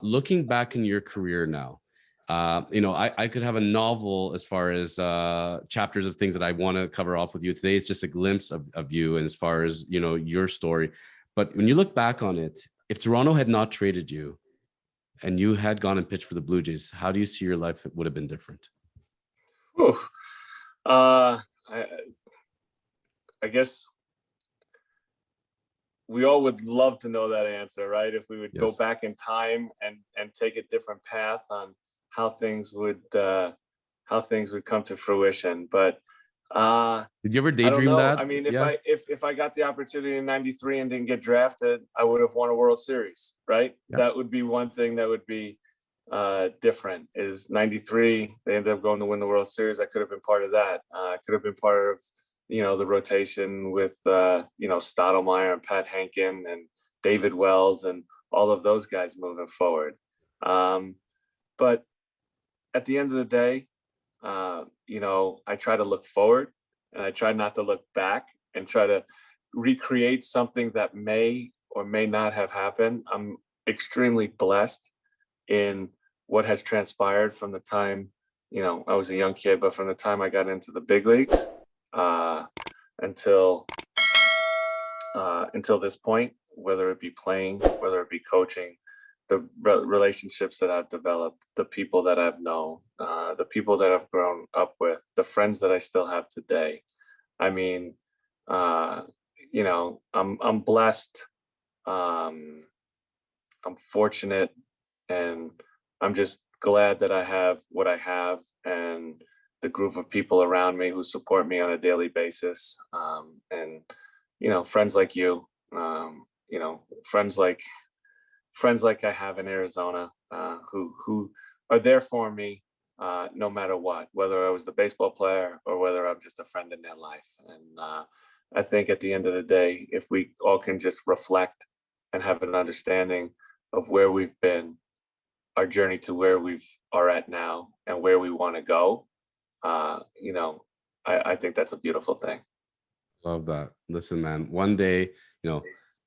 Looking back in your career now, I could have a novel as far as chapters of things that I want to cover off with you. Today it's just a glimpse of you and as far as, your story. But when you look back on it, if Toronto had not traded you and you had gone and pitched for the Blue Jays, how do you see your life would have been different? Whew. I guess we all would love to know that answer, right? If we would go back in time and take a different path on how things would come to fruition. But did you ever I don't daydream know. that? I mean, if I got the opportunity in '93 and didn't get drafted, I would have won a World Series, right? Yeah. That would be one thing that would be different. Is '93 they ended up going to win the World Series. I could have been part of that. I could have been part of the rotation with Stottlemyre and Pat Henkin and David Wells and all of those guys moving forward. But at the end of the day, I try to look forward and I try not to look back and try to recreate something that may or may not have happened. I'm extremely blessed in what has transpired from the time, I was a young kid, but from the time I got into the big leagues until this point, whether it be playing, whether it be coaching, the relationships that I've developed, the people that I've known, the people that I've grown up with, the friends that I still have today. I mean, I'm blessed. I'm fortunate, and I'm just glad that I have what I have and the group of people around me who support me on a daily basis. And friends like you, friends like I have in Arizona, who are there for me no matter what, whether I was the baseball player or whether I'm just a friend in their life. And I think at the end of the day, if we all can just reflect and have an understanding of where we've been, our journey to where we are at now and where we want to go, I think that's a beautiful thing. Love that. Listen, man, one day,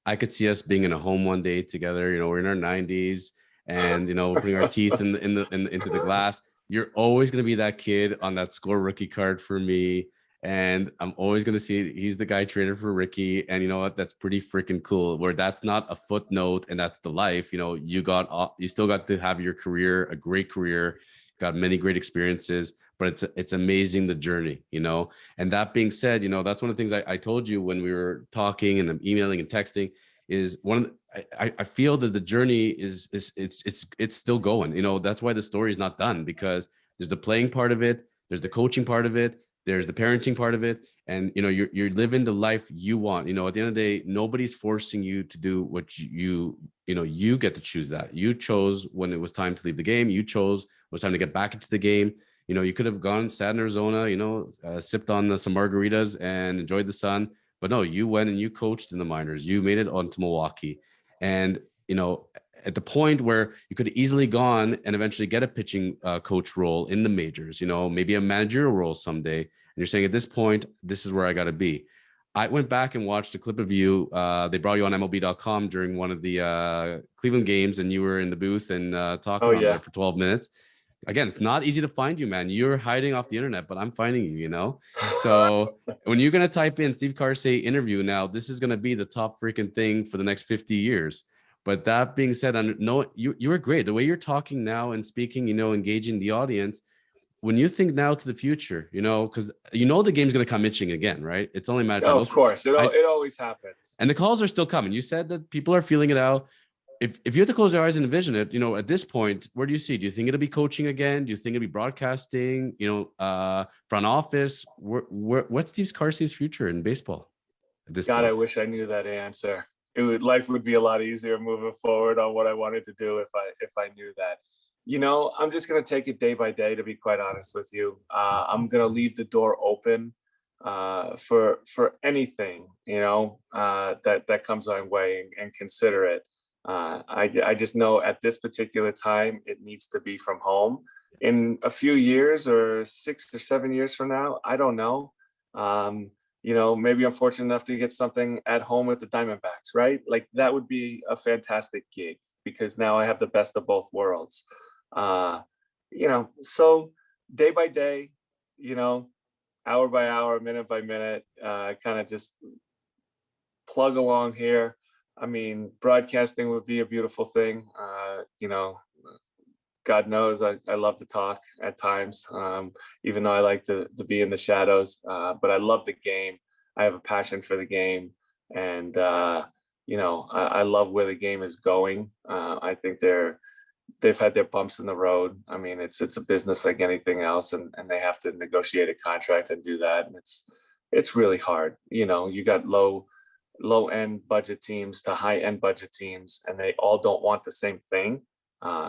I could see us being in a home one day together. We're in our 90s and, we're putting our teeth into the glass. You're always going to be that kid on that score rookie card for me. And I'm always going to see he's the guy traded for Rickey. And you know what? That's pretty freaking cool, where that's not a footnote and that's the life. You still got to have your career, a great career, got many great experiences, but it's amazing, the journey, And that being said, that's one of the things I told you when we were talking and I'm emailing and texting is I feel that the journey is it's still going. That's why the story is not done, because there's the playing part of it, there's the coaching part of it, there's the parenting part of it, and you're living the life you want. At the end of the day, nobody's forcing you to do what you get to choose that. You chose when it was time to leave the game. You chose when it was time to get back into the game. You could have gone, sat in Arizona, sipped on some margaritas and enjoyed the sun. But no, you went and you coached in the minors. You made it onto Milwaukee. And, at the point where you could have easily gone and eventually get a pitching coach role in the majors, maybe a managerial role someday. And you're saying at this point, this is where I got to be. I went back and watched a clip of you. They brought you on MLB.com during one of the Cleveland games, and you were in the booth and talking there for 12 minutes. Again, it's not easy to find you, man. You're hiding off the internet, but I'm finding you, So when you're going to type in Steve Karsay interview now, this is going to be the top freaking thing for the next 50 years. But that being said, you were great. The way you're talking now and speaking, engaging the audience. When you think now to the future, because the game's going to come itching again, right? It's only a matter of time. Of course, it always happens. And the calls are still coming. You said that people are feeling it out. If you have to close your eyes and envision it, at this point, where do you see? Do you think it'll be coaching again? Do you think it'll be broadcasting? Front office? What's Steve Karsay's future in baseball at this point? I wish I knew that answer. Life would be a lot easier moving forward on what I wanted to do if I knew that. I'm just going to take it day by day, to be quite honest with you. I'm going to leave the door open for anything, that comes my way, and consider it. I just know at this particular time, it needs to be from home. In a few years or 6 or 7 years from now, I don't know. maybe I'm fortunate enough to get something at home with the Diamondbacks, right? Like that would be a fantastic gig because now I have the best of both worlds. So day by day, hour by hour, minute by minute, kind of just plug along here. I mean, broadcasting would be a beautiful thing. God knows I love to talk at times, even though I like to be in the shadows. But I love the game. I have a passion for the game. And, I love where the game is going. I think they've had their bumps in the road. I mean, it's a business like anything else, and they have to negotiate a contract and do that. And it's really hard. You got low end budget teams to high end budget teams, and they all don't want the same thing.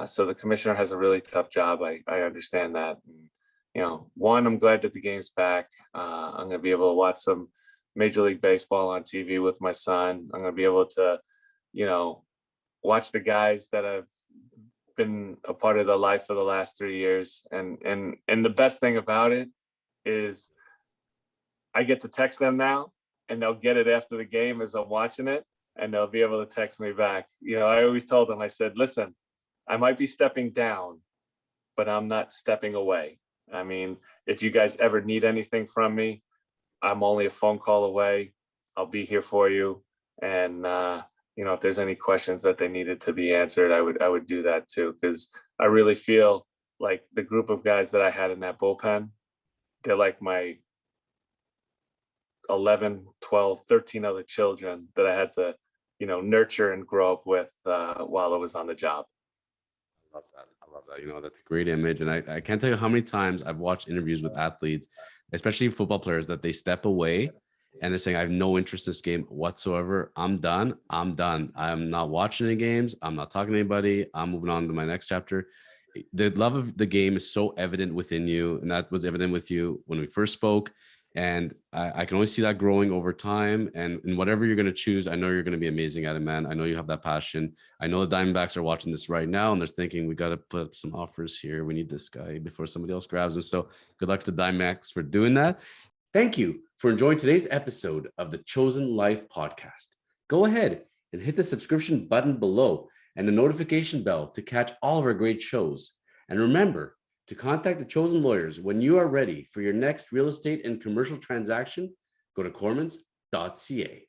So the commissioner has a really tough job. I understand that. And, one, I'm glad that the game's back. I'm going to be able to watch some Major League Baseball on TV with my son. I'm going to be able to, watch the guys that have been a part of the life for the last 3 years. And the best thing about it is I get to text them now, and they'll get it after the game as I'm watching it, and they'll be able to text me back. I always told them, I said, listen, I might be stepping down, but I'm not stepping away. I mean, if you guys ever need anything from me, I'm only a phone call away. I'll be here for you. And, if there's any questions that they needed to be answered, I would do that too. Because I really feel like the group of guys that I had in that bullpen, they're like my 11, 12, 13 other children that I had to, nurture and grow up with while I was on the job. I love that. That's a great image. And I can't tell you how many times I've watched interviews with athletes, especially football players, that they step away and they're saying, I have no interest in this game whatsoever. I'm done. I'm not watching any games. I'm not talking to anybody. I'm moving on to my next chapter. The love of the game is so evident within you. And that was evident with you when we first spoke. And I can only see that growing over time. And whatever you're going to choose, I know you're going to be amazing at it, man. I know you have that passion. I know the Diamondbacks are watching this right now, and they're thinking, we got to put up some offers here. We need this guy before somebody else grabs him. So good luck to the Diamondbacks for doing that. Thank you for enjoying today's episode of the Chosen Life podcast. Go ahead and hit the subscription button below and the notification bell to catch all of our great shows. And remember to contact the Chosen Lawyers when you are ready for your next real estate and commercial transaction. Go to kormans.ca.